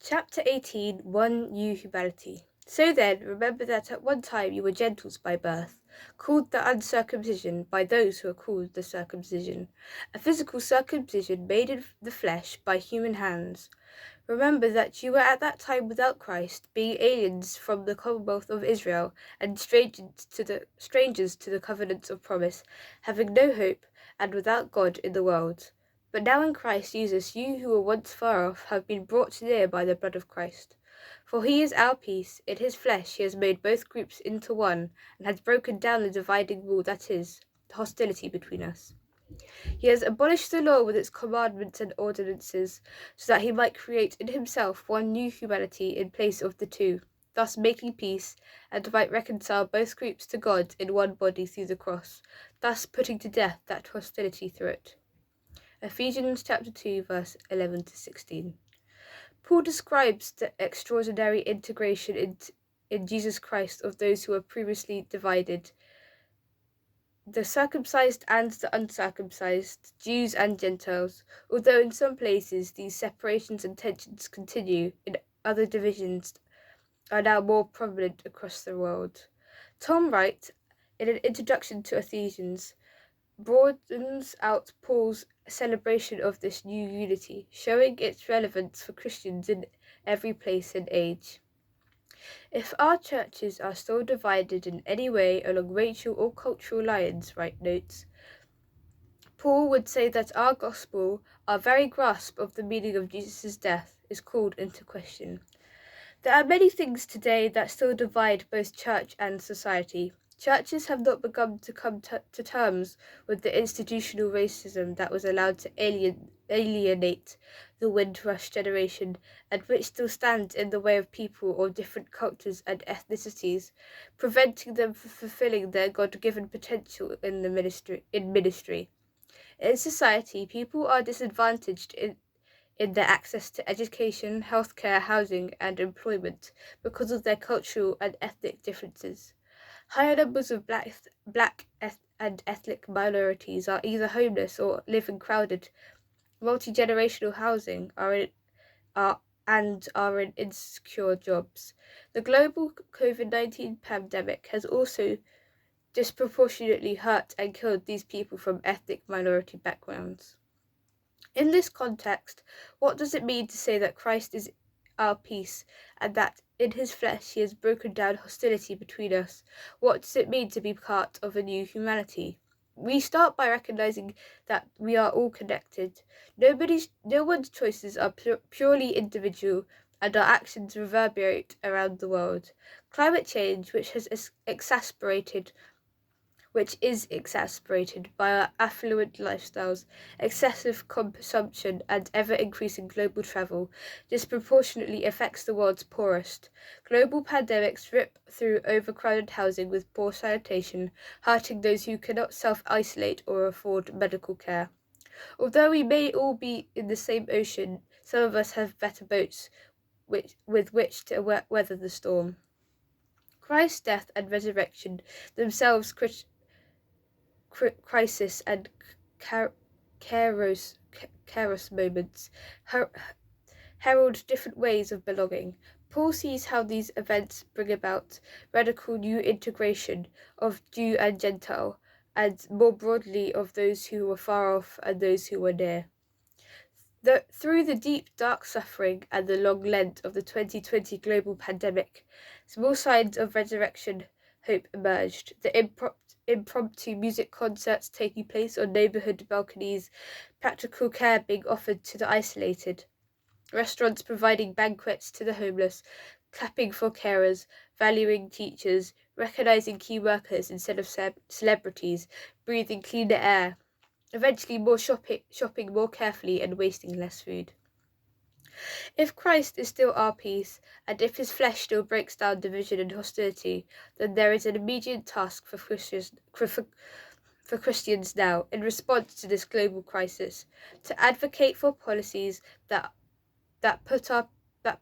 Chapter 18 One New Humanity. So then, remember that at one time you were Gentiles by birth, called the uncircumcision by those who are called the circumcision, a physical circumcision made in the flesh by human hands. Remember that you were at that time without Christ, being aliens from the commonwealth of Israel, and strangers to the covenants of promise, having no hope, and without God in the world. But now in Christ Jesus, you who were once far off have been brought near by the blood of Christ. For he is our peace; in his flesh he has made both groups into one, and has broken down the dividing wall, that is, the hostility between us. He has abolished the law with its commandments and ordinances, so that he might create in himself one new humanity in place of the two, thus making peace, and might reconcile both groups to God in one body through the cross, thus putting to death that hostility through it. Ephesians chapter 2, verse 11 to 16. Paul describes the extraordinary integration in Jesus Christ of those who were previously divided, the circumcised and the uncircumcised, Jews and Gentiles, although in some places these separations and tensions continue, in other divisions are now more prominent across the world. Tom Wright, in an introduction to Ephesians, broadens out Paul's celebration of this new unity, showing its relevance for Christians in every place and age. If our churches are still divided in any way along racial or cultural lines, Wright notes, Paul would say that our gospel, our very grasp of the meaning of Jesus' death, is called into question. There are many things today that still divide both church and society. Churches have not begun to come to terms with the institutional racism that was allowed to alienate the Windrush generation, and which still stands in the way of people of different cultures and ethnicities, preventing them from fulfilling their God-given potential in ministry. In society, people are disadvantaged in their access to education, healthcare, housing, and employment because of their cultural and ethnic differences. Higher numbers of black and ethnic minorities are either homeless or live in crowded, multi-generational housing are in insecure jobs. The global COVID-19 pandemic has also disproportionately hurt and killed these people from ethnic minority backgrounds. In this context, what does it mean to say that Christ is our peace, and that in his flesh he has broken down hostility between us? What does it mean to be part of a new humanity? We start by recognizing that we are all connected. No one's choices are purely individual, and our actions reverberate around the world. Climate change, which is exasperated by our affluent lifestyles, excessive consumption, and ever-increasing global travel, disproportionately affects the world's poorest. Global pandemics rip through overcrowded housing with poor sanitation, hurting those who cannot self-isolate or afford medical care. Although we may all be in the same ocean, some of us have better boats with which to weather the storm. Christ's death and resurrection, themselves crisis and kairos moments, herald different ways of belonging. Paul sees how these events bring about radical new integration of Jew and Gentile, and more broadly of those who were far off and those who were near. Through the deep, dark suffering and the long Lent of the 2020 global pandemic, small signs of resurrection hope emerged. The impromptu music concerts taking place on neighbourhood balconies, practical care being offered to the isolated, restaurants providing banquets to the homeless, clapping for carers, valuing teachers, recognising key workers instead of celebrities, breathing cleaner air. Eventually more shopping more carefully and wasting less food. If Christ is still our peace, and if his flesh still breaks down division and hostility, then there is an immediate task for Christians now, in response to this global crisis, to advocate for policies that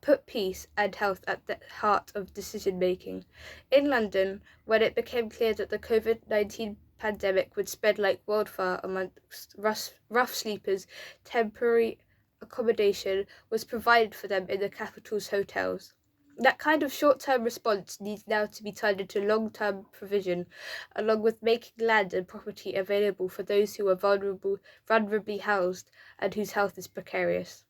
put peace and health at the heart of decision making. In London, when it became clear that the COVID-19 pandemic would spread like wildfire amongst rough sleepers, temporary accommodation was provided for them in the capital's hotels. That kind of short-term response needs now to be turned into long-term provision, along with making land and property available for those who are vulnerably housed and whose health is precarious.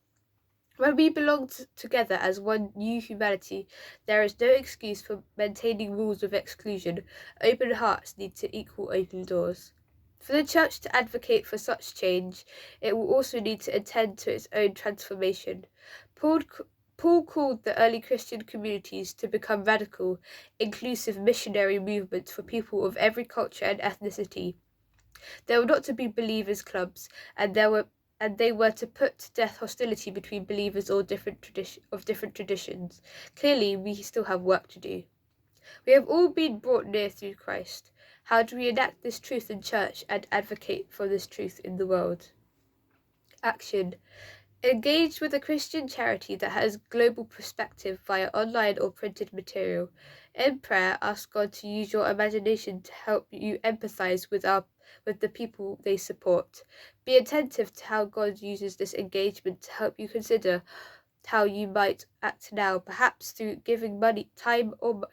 When we belong together as one new humanity, there is no excuse for maintaining rules of exclusion. Open hearts need to equal open doors. For the Church to advocate for such change, it will also need to attend to its own transformation. Paul, Paul called the early Christian communities to become radical, inclusive missionary movements for people of every culture and ethnicity. They were not to be believers' clubs, and they were to put to death hostility between believers or different traditions. Clearly, we still have work to do. We have all been brought near through Christ. How do we enact this truth in church and advocate for this truth in the world? Action. Engage with a Christian charity that has global perspective via online or printed material. In prayer, ask God to use your imagination to help you empathize with the people they support. Be attentive to how God uses this engagement to help you consider how you might act now, perhaps through giving time or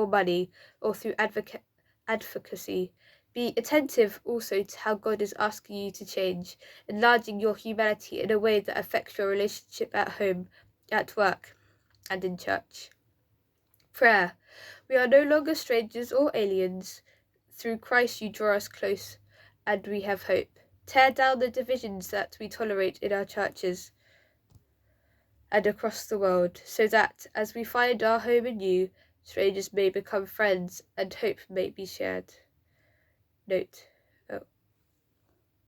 money, or through advocacy. Be attentive also to how God is asking you to change, enlarging your humanity in a way that affects your relationship at home, at work, and in church. Prayer. We are no longer strangers or aliens. Through Christ you draw us close, and we have hope. Tear down the divisions that we tolerate in our churches and across the world, so that, as we find our home in you, strangers may become friends and hope may be shared. Note: